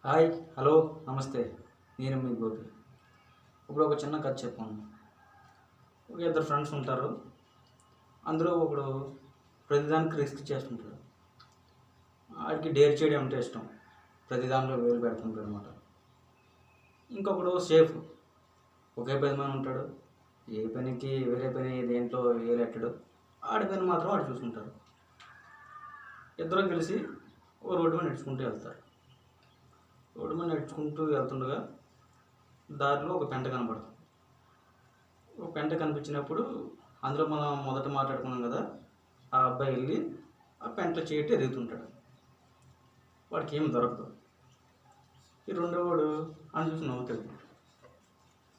Hi hello నమస్తే. నేను మీ గోపి. ఇప్పుడు ఒక చిన్న కథ చెప్పాను. ఒక ఇద్దరు ఫ్రెండ్స్ ఉంటారు. అందులో ఒకడు ప్రతిదానికి రిస్క్ చేస్తుంటాడు. ఆడికి డేర్ చేయడం అంటే ఇష్టం. ప్రతి దాంట్లో వేలు పెడుతుంటాడు అనమాట. ఇంకొకడు సేఫ్, ఒకే పని మీద ఉంటాడు. ఏ పనికి వేరే పని దేంట్లో వేలు ఎట్టడు. ఆడి పని మాత్రం ఆడు చూసుకుంటారు. ఇద్దరు కలిసి ఓ రోడ్డు మీద నడుచుకుంటూ వెళ్తారు. రోడ్డు మీద నడుచుకుంటూ వెళ్తుండగా దారిలో ఒక పెంట కనపడుతుంది. ఒక పెంట కనిపించినప్పుడు అందులో మనం మొదట మాట్లాడుకున్నాం కదా, ఆ అబ్బాయి వెళ్ళి ఆ పెంటలో చేయటి ఎదుగుతుంటాడు. వాడికి ఏమి దొరకదు. ఈ రెండోవాడు అని చూసి నవ్వుతాడు.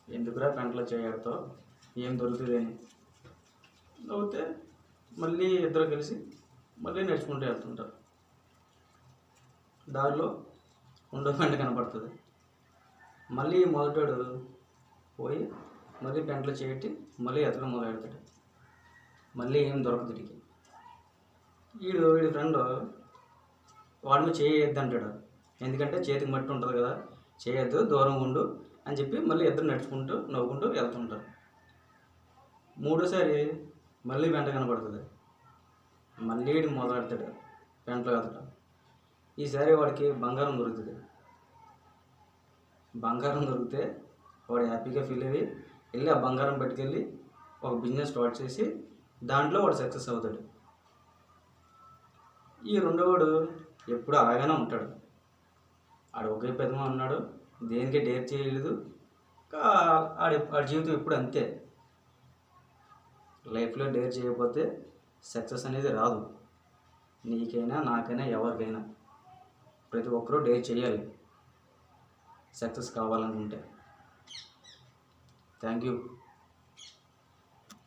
ఎందుకురా పెంటలో చేయడతావు, ఏం దొరుకుతుంది అని నవ్వుతే మళ్ళీ ఇద్దరు కలిసి మళ్ళీ నడుచుకుంటూ వెళ్తుంటారు. దారిలో రెండో పెంట కనపడుతుంది. మళ్ళీ మొదటాడు పోయి మళ్ళీ పెంటలో చేయటి మళ్ళీ ఎతకడం మొదలెడతాడు. మళ్ళీ ఏం దొరకదు వీడికి. వీడి ఫ్రెండ్ వాడిని చేయొద్దు అంటాడు. ఎందుకంటే చేతికి మట్టి ఉంటుంది కదా, చేయొద్దు దూరం ఉండు అని చెప్పి మళ్ళీ ఇద్దరు నడుచుకుంటూ నవ్వుకుంటూ వెళ్తుంటారు. మూడోసారి మళ్ళీ పెంట కనపడుతుంది. మళ్ళీ వీడు మొదలెడతాడు పెంటలో వెళ్తాడు. ఈసారి వాడికి బంగారం దొరుకుతుంది. బంగారం దొరికితే వాడు హ్యాపీగా ఫీల్ అయ్యి వెళ్ళి ఆ బంగారం పట్టుకెళ్ళి ఒక బిజినెస్ స్టార్ట్ చేసి దాంట్లో వాడు సక్సెస్ అవుతాడు. ఈ రెండోవాడు ఎప్పుడు అలాగనే ఉంటాడు. ఆడు ఒకే పెదమ ఉన్నాడు, దేనికి డేర్ చేయలేదు. ఆడి జీవితం ఎప్పుడు అంతే. లైఫ్లో డేర్ చేయకపోతే సక్సెస్ అనేది రాదు. నీకైనా నాకైనా ఎవరికైనా ప్రతి ఒక్కరూ డేర్ చేయాలి సక్సెస్ కావాలనుకుంటే. Thank you.